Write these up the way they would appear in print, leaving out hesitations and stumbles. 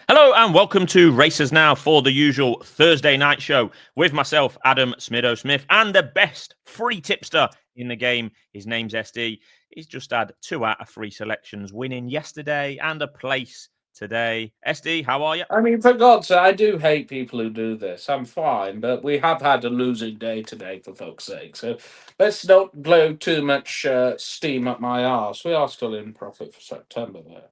Hello and welcome to Racers Now for the usual Thursday night show with myself, Adam Smido Smith, and the best free tipster in the game. His name's SD. He's just had 2 out of 3 selections, winning yesterday and a place today. SD, how are you? I mean, for God's sake, I do hate people who do this. I'm fine, but we have had a losing day today, for fuck's sake. So let's not blow too much steam up my arse. We are still in profit for September there.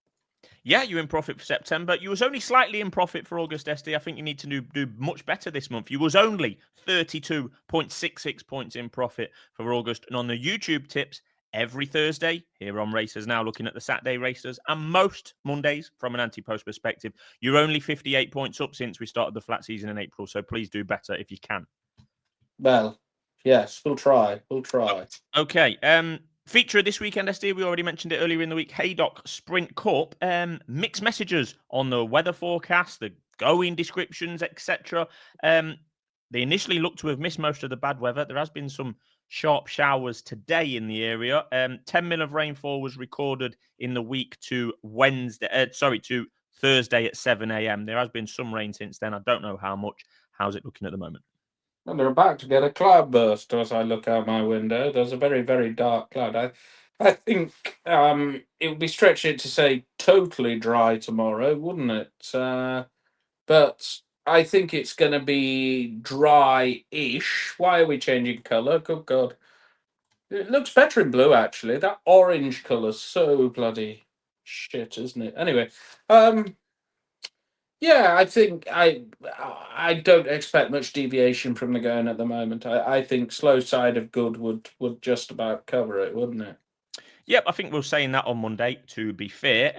Yeah, you're in profit for September. You was only slightly in profit for August, SD. I think you need to do much better this month. You was only 32.66 points in profit for August. And on the YouTube tips, every Thursday here on Racers Now, looking at the Saturday races, and most Mondays from an anti-post perspective, you're only 58 points up since we started the flat season in April. So please do better if you can. Well, yes, we'll try. We'll try. Okay. Feature of this weekend, SD, we already mentioned it earlier in the week, Haydock Sprint Cup. Mixed messages on the weather forecast, the going descriptions, etc. They initially looked to have missed most of the bad weather. There has been some sharp showers today in the area. 10 mil of rainfall was recorded in the week to to Thursday at 7 a.m. There has been some rain since then. I don't know how much. How's it looking at the moment? And they're about to get a cloudburst as I look out my window. There's a very, very dark cloud. I think it would be stretching it to say totally dry tomorrow, wouldn't it? But I think it's going to be dry-ish. Why are we changing colour? Good God. It looks better in blue, actually. That orange colour's so bloody shit, isn't it? Anyway, yeah, I think I don't expect much deviation from the going at the moment. I think slow side of good would just about cover it, wouldn't it? Yep, I think we're saying that on Monday, to be fair.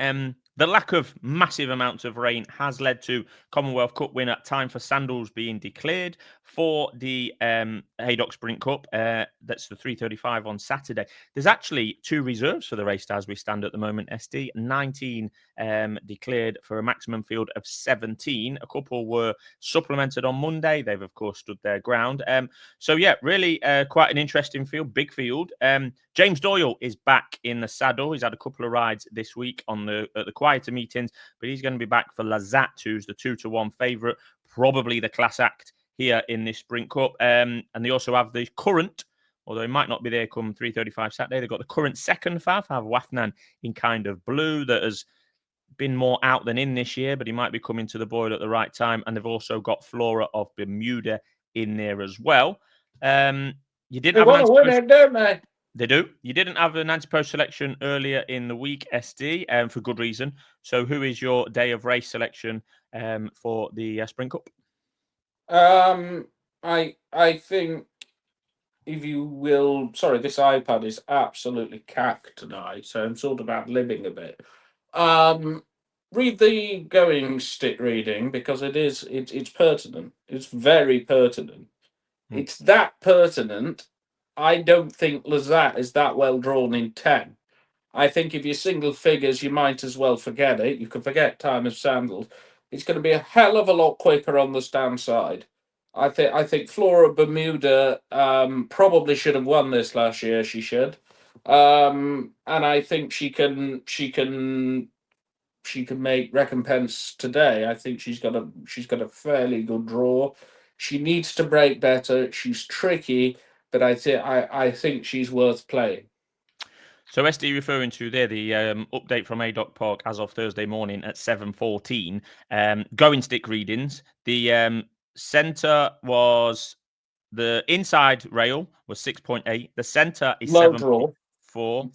The lack of massive amounts of rain has led to Commonwealth Cup winner Time for Sandals being declared for the Haydock Sprint Cup. That's the 3:35 on Saturday. There's actually 2 reserves for the race as we stand at the moment, SD. 19 declared for a maximum field of 17. A couple were supplemented on Monday. They've, of course, stood their ground. So, yeah, really quite an interesting field, big field. James Doyle is back in the saddle. He's had a couple of rides this week at the quieter meetings, but he's going to be back for Lazat, who's the 2-1 favourite, probably the class act here in this Sprint Cup. And they also have the current, although he might not be there come 3:35 Saturday, they've got the current second fav, have Wafnan in kind of blue, that has been more out than in this year, but he might be coming to the boil at the right time. And they've also got Flora of Bermuda in there as well. You didn't have want to win it, don't they? They do. You didn't have an anti-post selection earlier in the week, SD, for good reason. So who is your day of race selection for the Sprint Cup? I think, if you will, sorry, this iPad is absolutely cacked tonight, so I'm sort of ad-libbing a bit. Read the going stick reading because it's pertinent. It's very pertinent. It's that pertinent. I don't think Lazat is that well drawn in 10. I think if you're single figures, you might as well forget it. You can forget Time of Sandals. It's going to be a hell of a lot quicker on the stand side. I think Flora Bermuda probably should have won this last year. She should, and I think she can make recompense today. I think she's got a fairly good draw. She needs to break better. She's tricky, but I think she's worth playing. So SD referring to there the update from Haydock Park as of Thursday morning at 7:14. Going stick readings. The centre was the inside rail was 6.8. The centre is 7.4.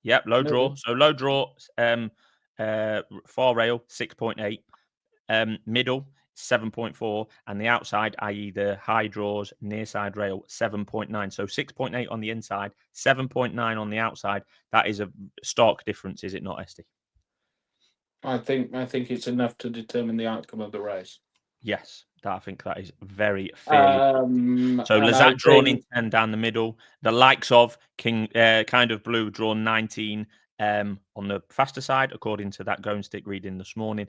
Yep, low draw. So low draw. Far rail 6.8. Middle 7.4, and the outside, i.e. the high draws, near side rail, 7.9. So 6.8 on the inside, 7.9 on the outside. That is a stark difference, is it not, SD? I think it's enough to determine the outcome of the race. Yes, I think that is very fairly. So Lazat drawn in 10 down the middle. The likes of King Kind of Blue drawn 19 on the faster side, according to that going stick reading this morning.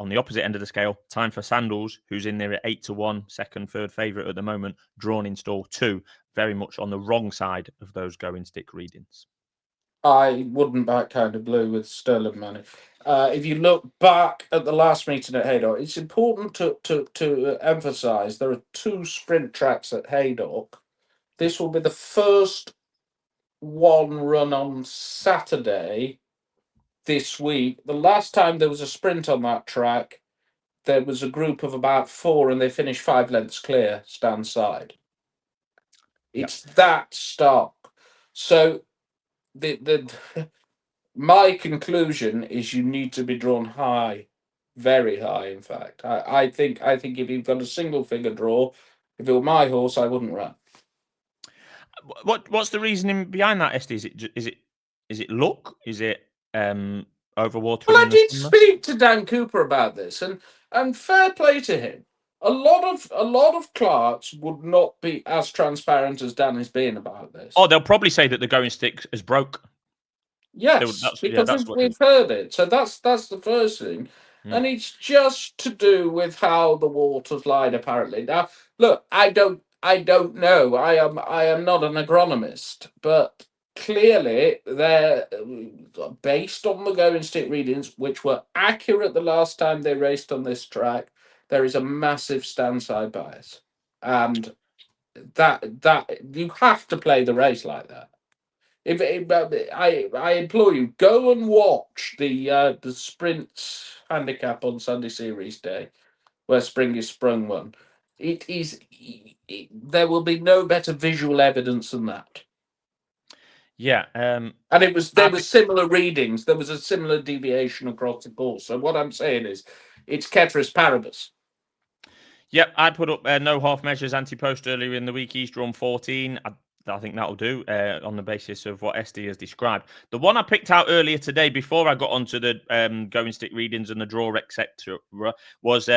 On the opposite end of the scale, Time for Sandals, who's in there at 8-1, second, third favourite at the moment, drawn in stall 2, very much on the wrong side of those going stick readings. I wouldn't back Kind of Blue with sterling money. If you look back at the last meeting at Haydock, it's important to emphasise there are 2 sprint tracks at Haydock. This will be the first one run on Saturday this week. The last time there was a sprint on that track, there was a group of about 4 and they finished 5 lengths clear stand side. It's that stark. So the my conclusion is you need to be drawn high, very high. In fact, I think if you've got a single figure draw, if it were my horse, I wouldn't run. What's the reasoning behind that, SD? Is it luck? Is it overwatering? Well, I did speak to Dan Cooper about this, and fair play to him. A lot of clerks would not be as transparent as Dan has been about this. Oh, they'll probably say that the going stick is broke. Yes, because we've heard it. So that's the first thing. And it's just to do with how the water's lied, apparently. Now, look, I don't know. I am not an agronomist, but clearly they're based on the going stick readings, which were accurate the last time they raced on this track. There is a massive stand side bias, and that you have to play the race like that. If I implore you, go and watch the sprint handicap on Sunday Series Day, where Spring is Sprung won. There will be no better visual evidence than that. Yeah, and there was similar readings. There was a similar deviation across the course. So what I'm saying is, it's ceteris paribus. Yep, I put up no half measures anti-post earlier in the week. He's drawn 14. I think that'll do on the basis of what SD has described. The one I picked out earlier today, before I got onto the going stick readings and the draw, etc., was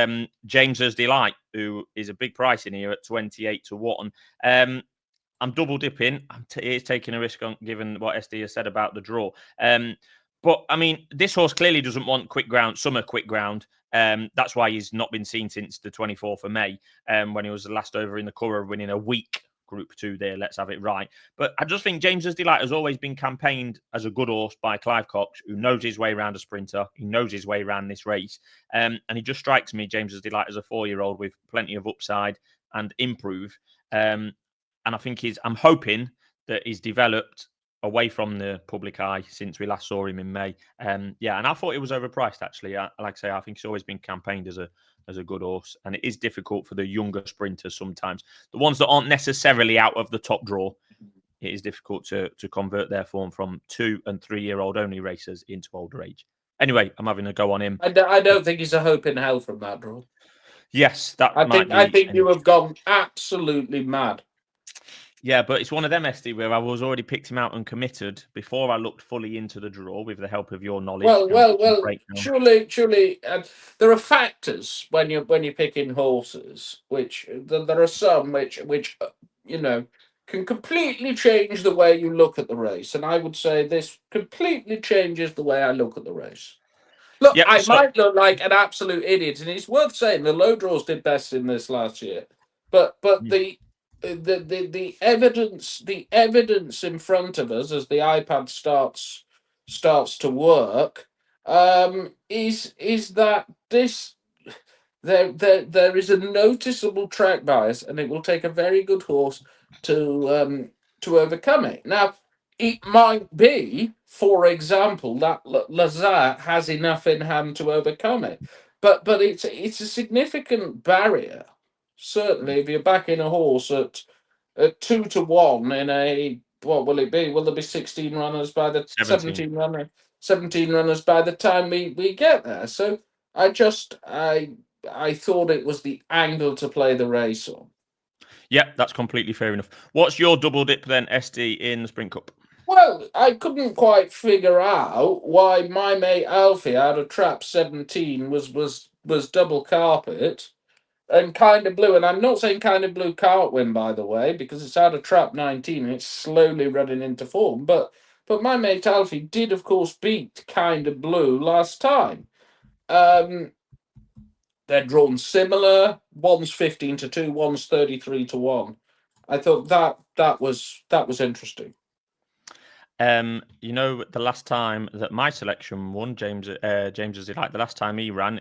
James's Delight, who is a big price in here at 28 to 1. I'm double dipping. He's taking a risk on given what SD has said about the draw. But I mean, this horse clearly doesn't want quick ground, summer quick ground. That's why he's not been seen since the 24th of May, when he was the last over in the Curragh, winning a week Group 2 there. Let's have it right. But I just think James's Delight has always been campaigned as a good horse by Clive Cox, who knows his way around a sprinter. He knows his way around this race. And he just strikes me, James's Delight, as a 4-year-old with plenty of upside and improve. And I think I'm hoping that he's developed away from the public eye since we last saw him in May. And I thought it was overpriced, actually. Like I say, I think he's always been campaigned as a good horse. And it is difficult for the younger sprinters sometimes. The ones that aren't necessarily out of the top draw, it is difficult to convert their form from 2- and 3-year-old only racers into older age. Anyway, I'm having a go on him. I don't think he's a hope in hell from that draw. Yes, I think you have gone absolutely mad. Yeah, but it's one of them, SD, where I was already picked him out and committed before I looked fully into the draw with the help of your knowledge. Well, surely, there are factors when you're picking horses, which there are some which can completely change the way you look at the race, and I would say this completely changes the way I look at the race. Look, I might look like an absolute idiot, and it's worth saying the low draws did best in this last year, but the evidence in front of us as the iPad starts to work is that there is a noticeable track bias, and it will take a very good horse to overcome it. Now, it might be, for example, that Lazare has enough in hand to overcome it, but it's a significant barrier. Certainly, if you're backing a horse at 2 to 1 in a, what will it be? Will there be 16 runners by the 17 runners by the time we get there? So I thought it was the angle to play the race on. Yeah, that's completely fair enough. What's your double dip then, SD, in the Sprint Cup? Well, I couldn't quite figure out why my mate Alfie out of trap 17 was double carpet and Kind of Blue. And I'm not saying Kind of Blue can't win, by the way, because it's out of trap 19 and it's slowly running into form. But my mate Alfie did, of course, beat Kind of Blue last time. They're drawn similar. One's 15 to 2, one's 33 to 1. I thought that was interesting. You know, the last time that my selection won, James was like the last time he ran,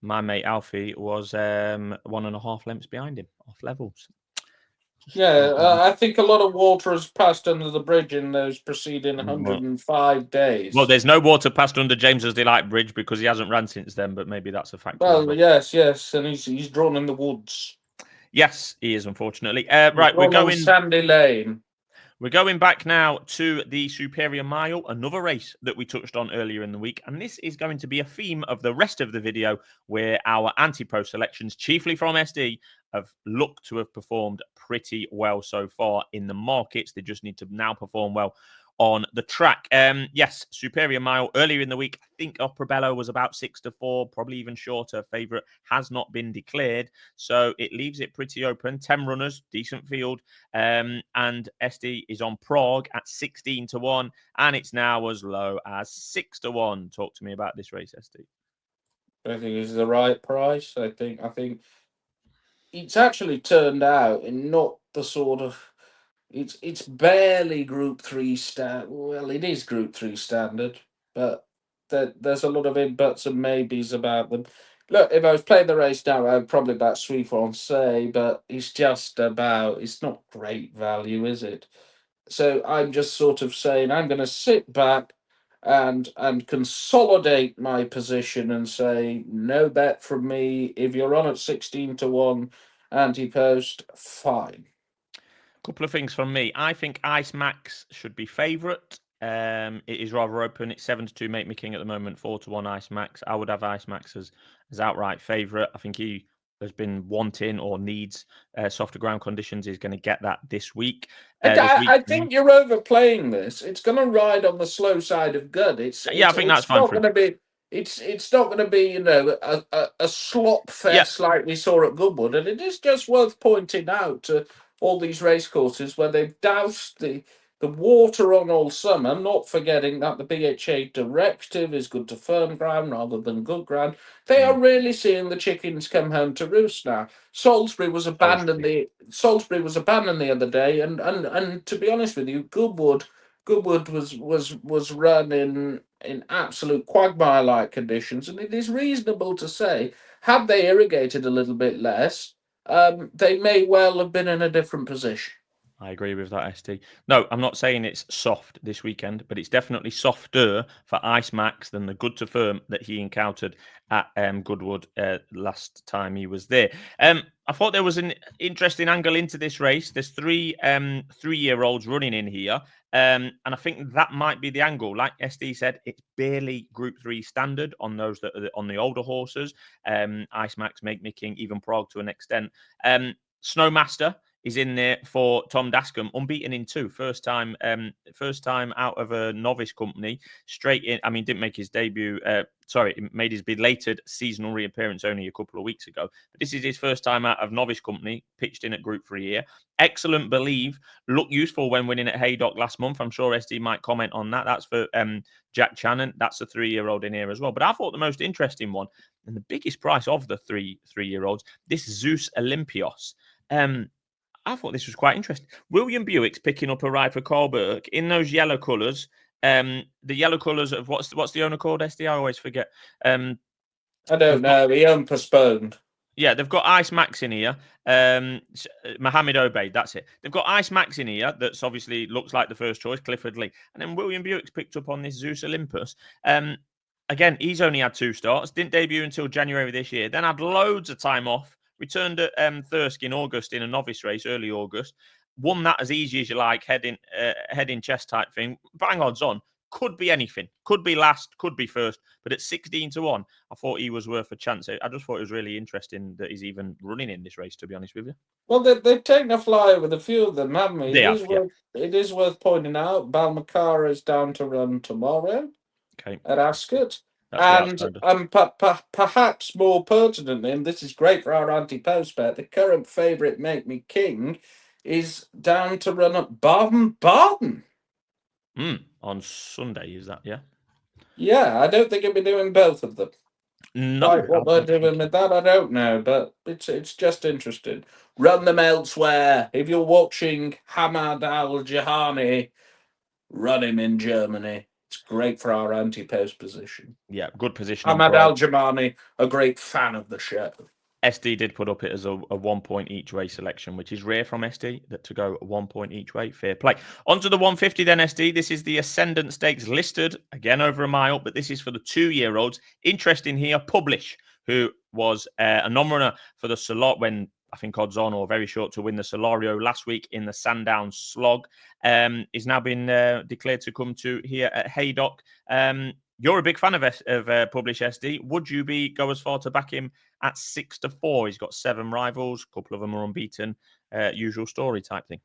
my mate Alfie was 1.5 lengths behind him off levels. I think a lot of water has passed under the bridge in those preceding 105 days. Well, there's no water passed under James's Delight Bridge because he hasn't ran since then, but maybe that's a factor. Well, yes, and he's drawn in the woods. Yes, he is, unfortunately. Right, we're going Sandy Lane. We're going back now to the Superior Mile, another race that we touched on earlier in the week. And this is going to be a theme of the rest of the video where our anti-pro selections, chiefly from SD, have looked to have performed pretty well so far in the markets. They just need to now perform well on the track. Yes, Superior Mile earlier in the week. I think Oprabello was about 6-4, probably even shorter. Favourite has not been declared, so it leaves it pretty open. 10 runners, decent field, and SD is on Prague at 16-1, and it's now as low as 6-1. Talk to me about this race, SD. I think it's the right price. I think it's actually turned out in not the sort of. It's barely Group 3 Well, it is Group 3 standard, but there's a lot of in buts and maybes about them. Look, if I was playing the race now, I'd probably back Sui Francais, but it's not great value, is it? So I'm just sort of saying I'm going to sit back and consolidate my position and say no bet from me. If you're on at 16-1 anti-post, fine. Couple of things from me. I think Ice Max should be favourite. It is rather open. It's 7-2 Make Me King at the moment, 4-1 Ice Max. I would have Ice Max as outright favourite. I think he has been wanting or needs softer ground conditions. He's going to get that this week. I think you're overplaying this. It's going to ride on the slow side of good. I think that's fine. Not going to be. It's not going to be a slop fest like we saw at Goodwood, and it is just worth pointing out to all these race courses where they've doused the water on all summer, not forgetting that the BHA directive is good to firm ground rather than good ground. They are really seeing the chickens come home to roost now. Salisbury was abandoned the other day, and to be honest with you, Goodwood was run in absolute quagmire-like conditions, and it is reasonable to say, had they irrigated a little bit less, they may well have been in a different position. I agree with that, ST. No, I'm not saying it's soft this weekend, but it's definitely softer for Ice Max than the good to firm that he encountered at Goodwood last time he was there. I thought there was an interesting angle into this race. There's three 3-year-olds running in here, and I think that might be the angle. Like SD said, it's barely Group 3 standard on those that are on the older horses. Ice Max, Make Me King, even Prague to an extent. Snowmaster is in there for Tom Dascombe, unbeaten in 2. First time out of a novice company, straight in. I mean, didn't make his debut. Made his belated seasonal reappearance only a couple of weeks ago. But this is his first time out of novice company, pitched in at Group 3 here. Excellent Believe, looked useful when winning at Haydock last month. I'm sure SD might comment on that. That's for Jack Channon. That's a 3-year-old in here as well. But I thought the most interesting one, and the biggest price of the 3-year-olds, this Zeus Olympios. I thought this was quite interesting. William Buick's picking up a ride for Carl Burke in those yellow colours. The yellow colours of what's the owner called, SD? I always forget. I don't know. He postponed. Yeah, they've got Ice Max in here. Mohammed Obeid, that's it. They've got Ice Max in here. That's obviously looks like the first choice, Clifford Lee. And then William Buick's picked up on this Zeus Olympus. Again, he's only had 2 starts. Didn't debut until January this year. Then had loads of time off. Returned at Thirsk in August in a novice race, early August. Won that as easy as you like, head in chest type thing. Bang odds on. Could be anything. Could be last, could be first. But at 16-1, I thought he was worth a chance. I just thought it was really interesting that he's even running in this race, to be honest with you. Well, they've taken a flyer with a few of them, haven't we? It is worth pointing out. Balmacara is down to run tomorrow at Ascot. And perhaps more pertinently, and this is great for our anti-post bet, the current favourite Make Me King is down to run at Bourbon. On Sunday, is that, yeah? Yeah, I don't think he'll be doing both of them. No. What they're doing with that, I don't know, but it's just interesting. Run them elsewhere. If you're watching Hamad Al-Jahani, run him in Germany. It's great for our anti-post position. Yeah, good position in Ahmad Prague. Al-Jamani, a great fan of the show. SD did put up it as a 1 point each way selection, which is rare from SD that to go 1 point each way. Fair play. On to the 150 then, SD. This is the Ascendant Stakes listed again over a mile, but this is for the 2-year-olds. Interesting here, Publish, who was a non-runner for the Solot when I think odds on or very short to win the Solario last week in the Sandown Slog, is now been declared to come to here at Haydock. You're a big fan of Publish SD. Would you go as far to back him at 6-4? He's got 7 rivals. A couple of them are unbeaten. Usual story type thing.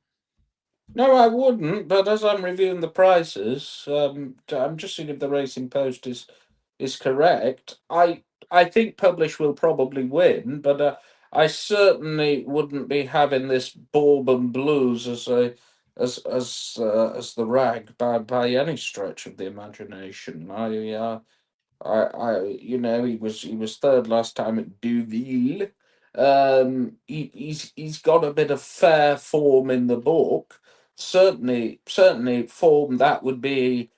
No, I wouldn't. But as I'm reviewing the prices, I'm just seeing if the Racing Post is correct. I think Publish will probably win, but I certainly wouldn't be having this Bourbon Blues as the rag by any stretch of the imagination. He was third last time at Deauville. He's got a bit of fair form in the book. Certainly form that would be,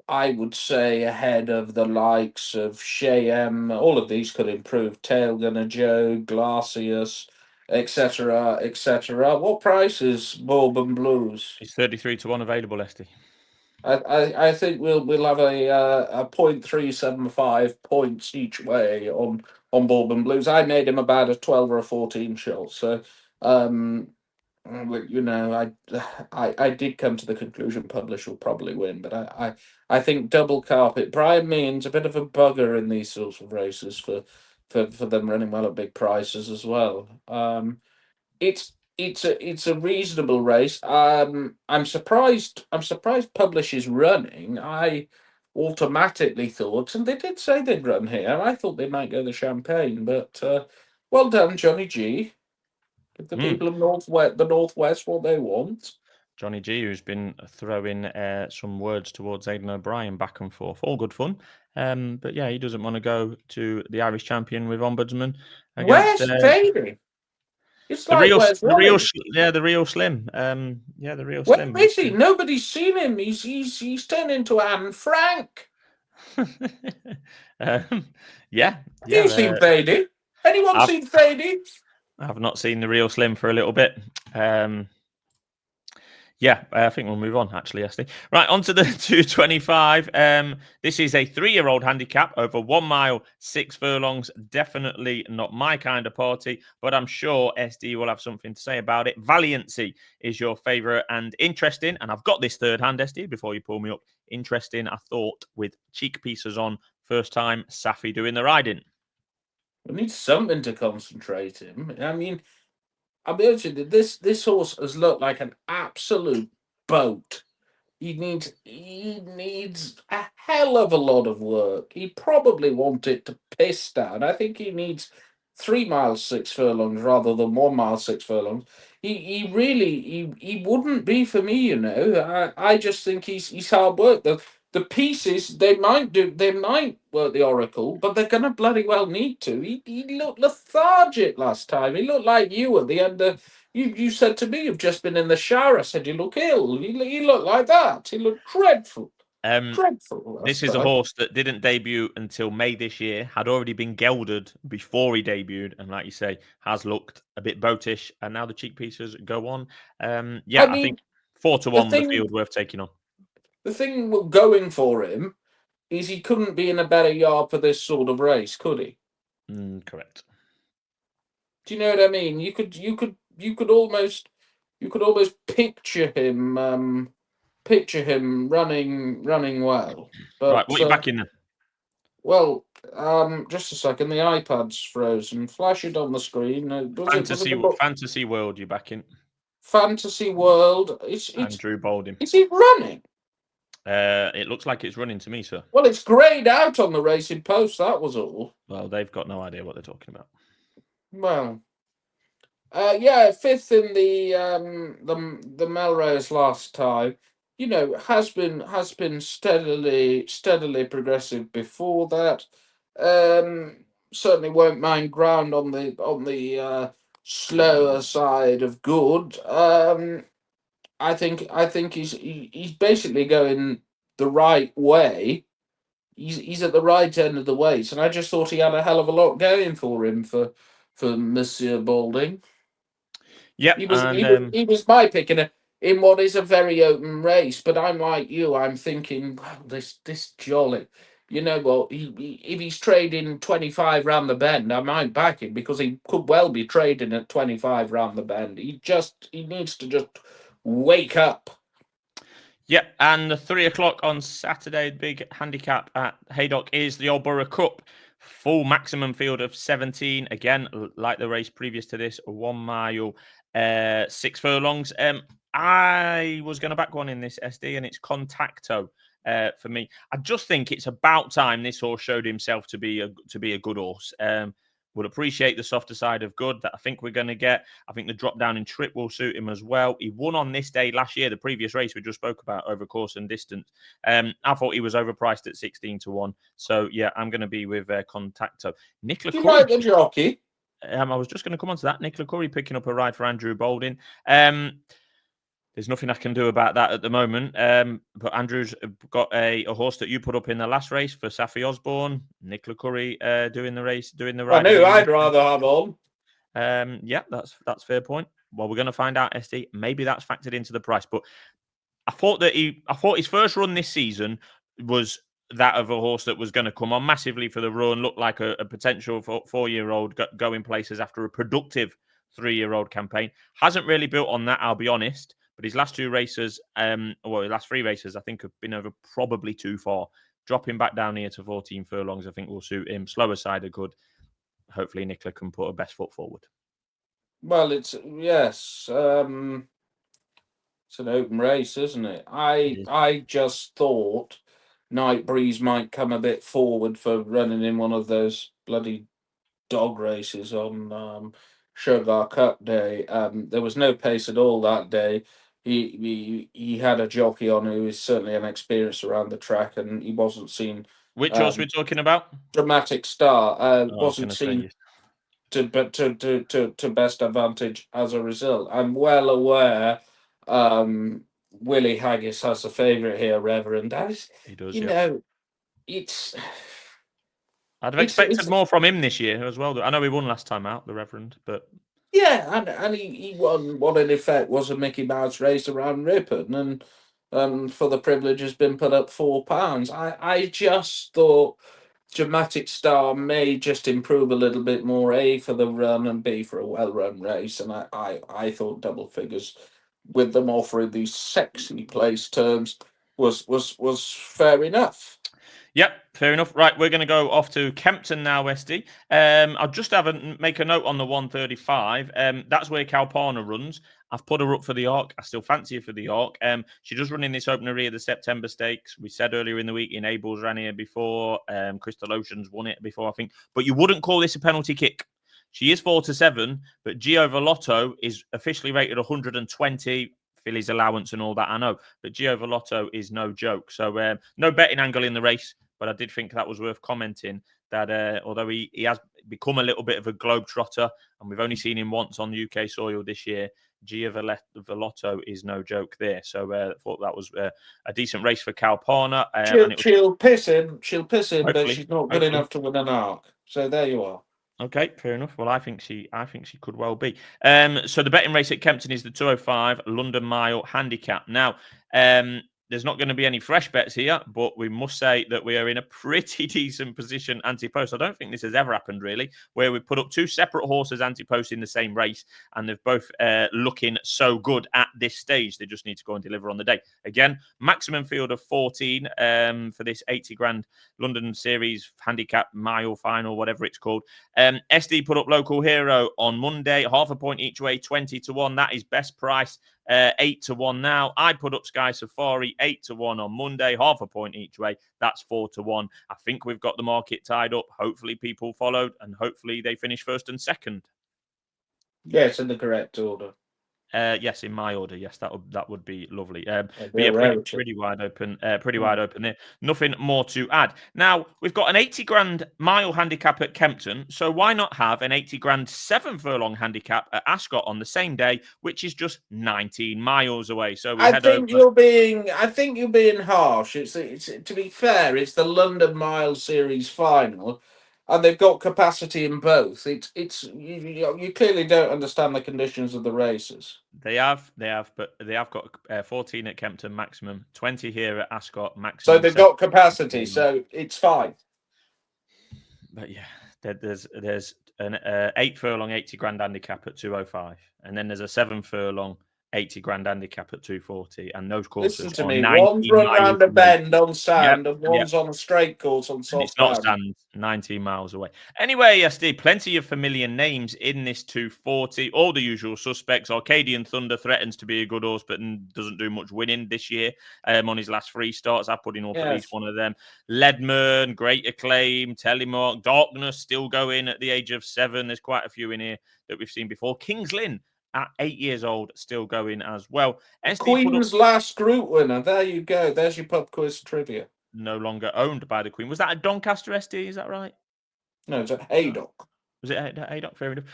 I would say, ahead of the likes of Shea. All of these could improve. Tailgunner Joe, Glacius, etc., etc. What price is Bourbon Blues? It's 33-1 available, SD. I think we'll have a 0.375 points each way on Bourbon Blues. I made him about a 12 or a 14 shot. So I did come to the conclusion Publish will probably win, but I think double carpet. Brian Means a bit of a bugger in these sorts of races for them running well at big prices as well. It's a reasonable race. I'm surprised. I'm surprised Publish is running. I automatically thought, and they did say they'd run here. I thought they might go the Champagne, but well done, Johnny G. Give the people of the Northwest what they want. Johnny G, who's been throwing some words towards Aidan O'Brien back and forth. All good fun. But yeah, he doesn't want to go to the Irish champion with Ombudsman against Where's Fading? It's the like real, where's the real, Ronnie? the real Slim. The real Where Slim. is he? Nobody's seen him. He's turned into Anne Frank. Yeah. Have you seen Fading? Anyone seen Fading? I've not seen the real Slim for a little bit. I think we'll move on, actually, Esty. Right, on to the 225. This is a 3-year-old handicap over 1 mile, 6 furlongs. Definitely not my kind of party, but I'm sure SD will have something to say about it. Valiancy is your favourite and interesting, and I've got this third hand, SD, before you pull me up. Interesting, I thought, with cheek pieces on. First time, Safi doing the riding. We need something to concentrate him. I mean, I'll be honest with you, this horse has looked like an absolute boat. He needs a hell of a lot of work. He probably wanted to piss down. I think he needs 3 miles 6 furlongs rather than 1 mile 6 furlongs. He really he wouldn't be for me, you know. I just think he's hard work. The pieces they might work the Oracle, but they're gonna bloody well need to. He looked lethargic last time. He looked like you at the end of you said to me you've just been in the shower. I said you look ill. He looked like that. He looked dreadful. Dreadful. This is a horse that didn't debut until May this year, had already been gelded before he debuted, and like you say, has looked a bit boatish, and now the cheek pieces go on. I think 4-1 the field worth taking on. The thing going for him is he couldn't be in a better yard for this sort of race, could he? Correct. Do you know what I mean? You could almost picture him running well. But, right, what are you backing then? Well, just a second. The iPad's frozen. Flash it on the screen. Fantasy World, you're backing. Fantasy World. It's Andrew Balding. Is it running? It looks like it's running to me, sir. Well, it's greyed out on the Racing Post. That was all. Well, they've got no idea what they're talking about. Well, 5th in the Melrose last time. You know, has been steadily progressive before that. Certainly won't mind ground on the slower side of good. I think he's basically going the right way. He's at the right end of the weight, and I just thought he had a hell of a lot going for him for Monsieur Balding. Yep, He was and he was he was my pick in what is a very open race. But I'm like you. I'm thinking, wow, this jolly. You know what? If he's trading 25 round the bend, I might back him because he could well be trading at 25 round the bend. He needs to just wake up. yep, and the 3 o'clock on Saturday, big handicap at Haydock is the Old Borough Cup. Full maximum field of 17. Again, like the race previous to this, 1 mile, 6 furlongs. I was going to back one in this SD, and it's Contacto for me. I just think it's about time this horse showed himself to be a good horse. Would appreciate the softer side of good that I think we're going to get. I think the drop down in trip will suit him as well. He won on this day last year, the previous race we just spoke about over course and distance. I thought he was overpriced at 16-1. So, yeah, I'm going to be with Contacto. Nicola Do you Curry. like the jockey? I was just going to come on to that. Nicola Curry picking up a ride for Andrew Balding. There's nothing I can do about that at the moment. But Andrew's got a horse that you put up in the last race for Safi Osborne. Nicola Curry doing the I ride knew again. I'd rather have on. Yeah, that's fair point. Well, we're going to find out, SD. Maybe that's factored into the price. But I thought his first run this season was that of a horse that was going to come on massively for the run, looked like a potential 4-year-old going places after a productive 3-year-old campaign. Hasn't really built on that, I'll be honest. But his last 2 races, his last 3 races, I think have been over probably too far. Dropping back down here to 14 furlongs, I think will suit him. Slower side are good. Hopefully, Nicola can put her best foot forward. Well, yes. It's an open race, isn't it? It is. I just thought Night Breeze might come a bit forward for running in one of those bloody dog races on Sugar Cup Day. There was no pace at all that day. He had a jockey on who is certainly an experience around the track, and he wasn't seen. Which horse we're talking about? Dramatic Star Oh, I was going wasn't to say seen yes. to best advantage as a result. I'm well aware Willie Haggis has a favourite here, Reverend. He does, You yeah. know, it's I'd have expected it's more from him this year as well. I know he won last time out, the Reverend, but yeah, and he won what in effect was a Mickey Mouse race around Ripon, and for the privilege has been put up £4. I just thought Dramatic Star may just improve a little bit more, A for the run and B for a well run race, and I thought double figures with them offering these sexy place terms was fair enough. yep, fair enough. Right, we're going to go off to Kempton now, Westy. I'll just make a note on the 135. That's where Kalpana runs. I've put her up for the Arc. I still fancy her for the Arc. She does run in this opener here, the September Stakes. We said earlier in the week, Enables ran here before. Crystal Oceans won it before, I think. But you wouldn't call this a penalty kick. She is 4-7, but Gio Velotto is officially rated 120. Philly's allowance and all that, I know. But Gio Velotto is no joke. So no betting angle in the race. But I did think that was worth commenting that although he has become a little bit of a globetrotter, and we've only seen him once on UK soil this year, Gia Velotto is no joke there. So I thought that was a decent race for Kalpana. And it was She'll piss him, but hopefully, she's not good hopefully. enough to win an arc. So there you are. Okay, fair enough. Well, I think she could well be. So the betting race at Kempton is the 205 London Mile Handicap. Now, there's not going to be any fresh bets here, but we must say that we are in a pretty decent position anti-post. I don't think this has ever happened, really, where we put up 2 separate horses anti-post in the same race, and they're both looking so good at this stage. They just need to go and deliver on the day. Again, maximum field of 14 for this 80 grand London Series Handicap Mile Final, whatever it's called. SD put up Local Hero on Monday, half a point each way, 20-1. That is best price. 8-1 now. I put up Sky Safari 8-1 on Monday, half a point each way. That's 4-1. I think we've got the market tied up. Hopefully, people followed, and hopefully they finish first and second. Yes, in the correct order. Yes, in my order. Yes, that would be lovely. But They're yeah, rarity. pretty wide open. Pretty wide open there. Nothing more to add. Now we've got an 80 grand mile handicap at Kempton. So why not have an 80 grand 7 furlong handicap at Ascot on the same day, which is just 19 miles away? So we head over. I think you're being harsh. It's to be fair, it's the London Mile Series final, and they've got capacity in both. You clearly don't understand the conditions of the races. They have, but they have got 14 at Kempton maximum, 20 here at Ascot So maximum. they've 7 got capacity, so it's fine. But yeah, there's an 8 furlong 80 grand handicap at 205, and then there's a 7 furlong 80 grand handicap at 240, and those Listen courses to are me. One's 19 run miles round a away. bend on Yep, sand, and yep. one's on a straight course on And it's soft not ground. sand, 19 miles away. Anyway, SD, plenty of familiar names in this 240. All the usual suspects. Arcadian Thunder threatens to be a good horse, but doesn't do much winning this year on his last 3 starts. I put in up at least one of them. Ledman, Great Acclaim, Telemark, Darkness still going at the age of 7. There's quite a few in here that we've seen before. Kings Lynn at 8 years old, still going as well. SD put up Queen's last group winner. There you go. There's your pub quiz trivia. no longer owned by the Queen. Was that a Doncaster SD? Is that right? No, it's a Haydock. Was it Haydock? Fair enough.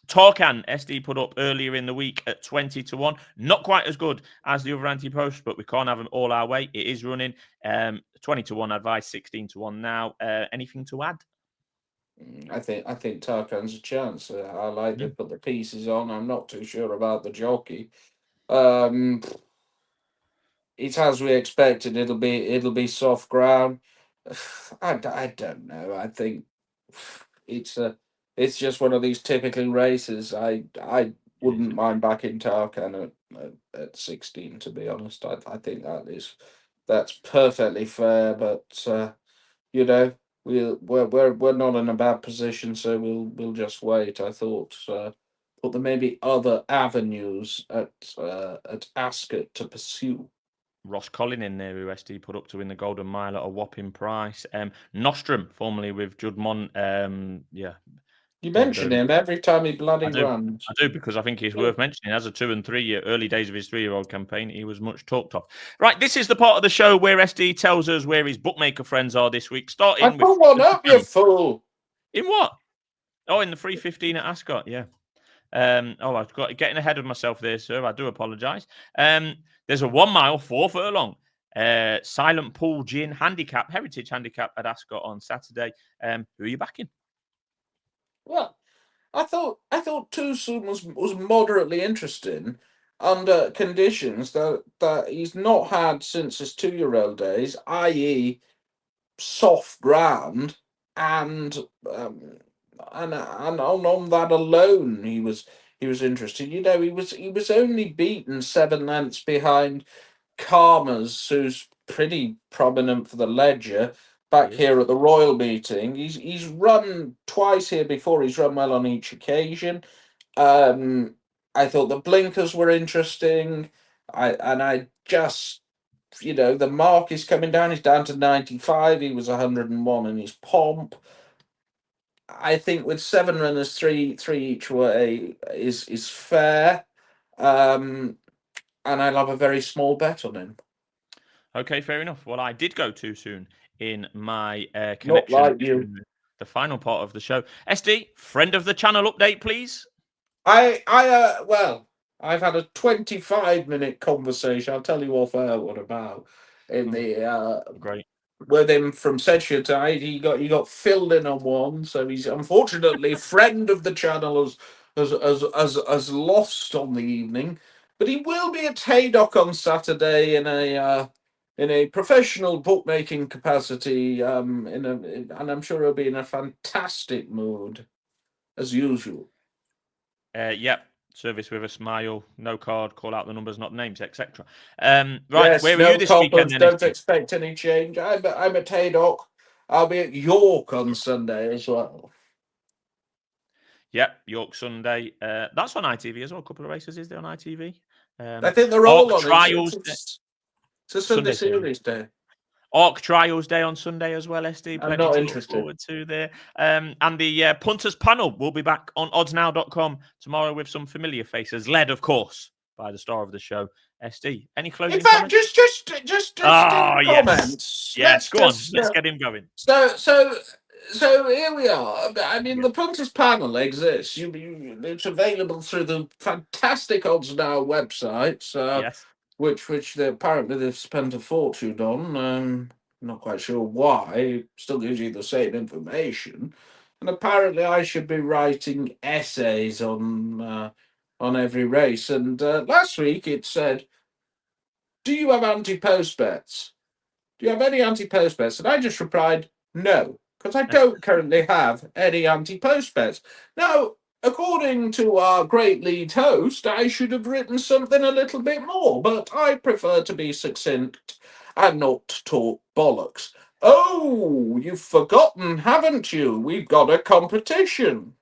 Tarkhan SD put up earlier in the week at 20-1. Not quite as good as the other anti-post, but we can't have them all our way. It is running 20-1 advice, 16-1 now. Anything to add? I think Tarkhan's a chance. I like they put the pieces on. I'm not too sure about the jockey. It's as we expected. It'll be soft ground. I don't know. I think it's it's just one of these typical races. I wouldn't mind backing Tarkhan at 16. To be honest, I think that's perfectly fair. But you know we're not in a bad position, so we'll just wait. I thought. But there may be other avenues at Ascot to pursue. Ross Collin in there, who SD put up to win the Golden Mile at a whopping price. Nostrum, formerly with Judmont. Yeah. You mention him every time he bloody I do. runs. I do, because I think he's worth mentioning. As a 2 and 3 year early days of his 3-year-old campaign, he was much talked of. Right, this is the part of the show where SD tells us where his bookmaker friends are this week. I Starting with put one up, you fool. in what? Oh, in the 315 at Ascot, yeah. I've got getting ahead of myself there, sir. I do apologise. There's a 1 mile 4 furlong Silent Pool Gin handicap, heritage handicap at Ascot on Saturday. Who are you backing? Well, I thought Too Soon was moderately interesting under conditions that he's not had since his 2-year-old days, i.e., soft ground, and on that alone he was interested. He was only beaten 7 lengths behind Karma's, who's pretty prominent for the Ledger, back here at the Royal meeting. He's run twice here before. He's run well on each occasion. I thought the blinkers were interesting. I just the mark is coming down. He's down to 95. He was 101 in his pomp. I think with 7 runners, three each way is fair. And I'll have a very small bet on him. Okay, fair enough. Well, I did go too soon in my connection. Not like you. The final part of the show. SD, friend of the channel update, please. Well, I've had a 25-minute conversation. I'll tell you off air what about in the Great. with him from Sedgwick tonight. He got filled in on one, so he's unfortunately friend of the channel has lost on the evening, but he will be at Haydock on Saturday in a professional bookmaking capacity. And I'm sure he'll be in a fantastic mood as usual. Yep. Service with a smile, no card, call out the numbers, not names, etc. Right, yes, where were no you this coppers, weekend? don't expect any change. I'm at Haydock. I'll be at York on Sunday as well. Yep, York Sunday. That's on ITV as well. A couple of races is there on ITV? I think they're all on Trials. It's a Sunday series day. Arc Trials Day on Sunday as well, SD. I'm Plenty not to interested. look forward to there. And the Punters panel will be back on oddsnow.com tomorrow with some familiar faces, led, of course, by the star of the show, SD. Any closing In fact, comments? just in Oh, the yes. comments. Yes, Let's go on. just Let's get him going. so here we are. I mean, Yeah. the punters panel exists. It's available through the fantastic Odds Now website, Yes. which apparently they've spent a fortune on. Not quite sure why. It still gives you the same information, and apparently I should be writing essays on every race. And last week it said, "Do you have anti-post bets? Do you have any anti-post bets?" And I just replied, "No, because I don't currently have any anti-post bets." Now, according to our great lead host, I should have written something a little bit more, but I prefer to be succinct and not talk bollocks. Oh, you've forgotten, haven't you? We've got a competition.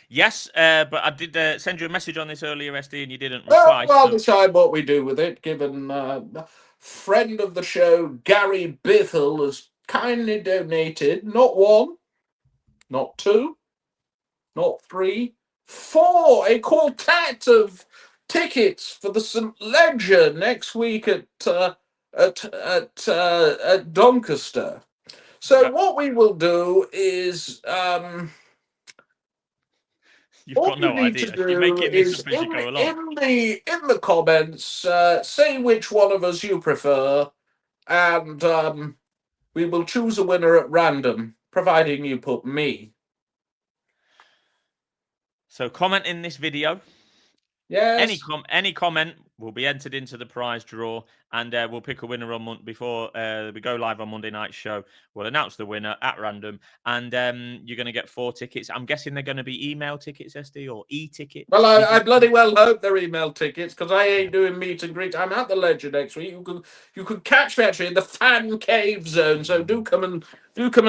Yes, but I did send you a message on this earlier, SD, and you didn't Oh, reply. I'll So decide what we do with it, given friend of the show, Gary Bithell, has kindly donated not one, not two, not three, four, a quartet of tickets for the St. Ledger next week at Doncaster. So yeah, what we will do is you've all got you no need to idea. You're do making this is up as you go along. in the comments say which one of us you prefer, and we will choose a winner at random, providing you put me. So comment in this video. Yes. Any comment will be entered into the prize draw, and we'll pick a winner on before we go live on Monday night's show. We'll announce the winner at random, and you're going to get 4 tickets. I'm guessing they're going to be email tickets, SD, or e-tickets. Well, I Digital. bloody well hope they're email tickets, because I ain't doing meet and greet. I'm at the Ledger next week. You could catch me actually in the fan cave zone. So do come and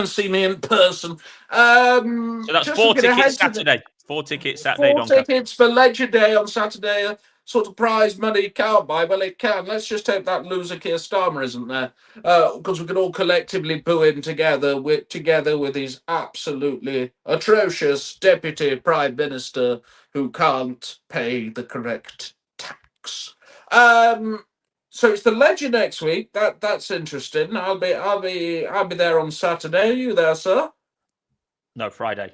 see me in person. So that's Just 4 looking tickets ahead to the Saturday. 4 tickets Saturday, 4 Doncaster. tickets for Ledger Day on Saturday. Sort of prize money can't buy. Well, it can. Let's just hope that loser Keir Starmer isn't there, because we could all collectively boo him together with his absolutely atrocious deputy prime minister who can't pay the correct tax. So it's the Ledger next week. That's interesting. I'll be there on Saturday. Are you there, sir? No, Friday.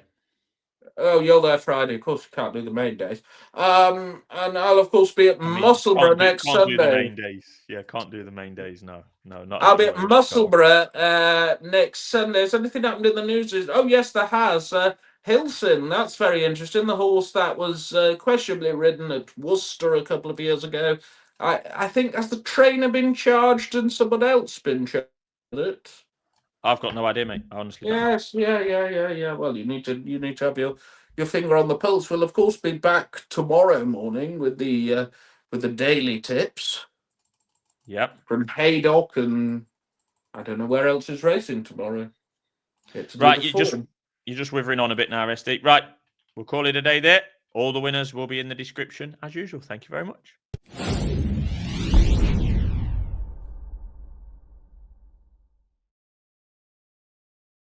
Oh, you're there Friday. Of course, you can't do the main days. And I'll of course be at I mean, Musselburgh next can't do the Sunday. main days. Yeah, can't do the main days. No, not I'll as be at joyous. Go Musselburgh next Sunday. Has anything happened in the news? Oh, yes, there has. Hilson, that's very interesting. The horse that was questionably ridden at Worcester a couple of years ago. I think, has the trainer been charged and someone else been charged with it? I've got no idea, mate. I honestly don't know. Yes, yeah. Well, you need to have your finger on the pulse. We'll of course be back tomorrow morning with the daily tips Yep. from Haydock, and I don't know where else is racing tomorrow. Get to do Right, the form. you're just withering on a bit now, SD. Right, we'll call it a day there. All the winners will be in the description as usual. Thank you very much.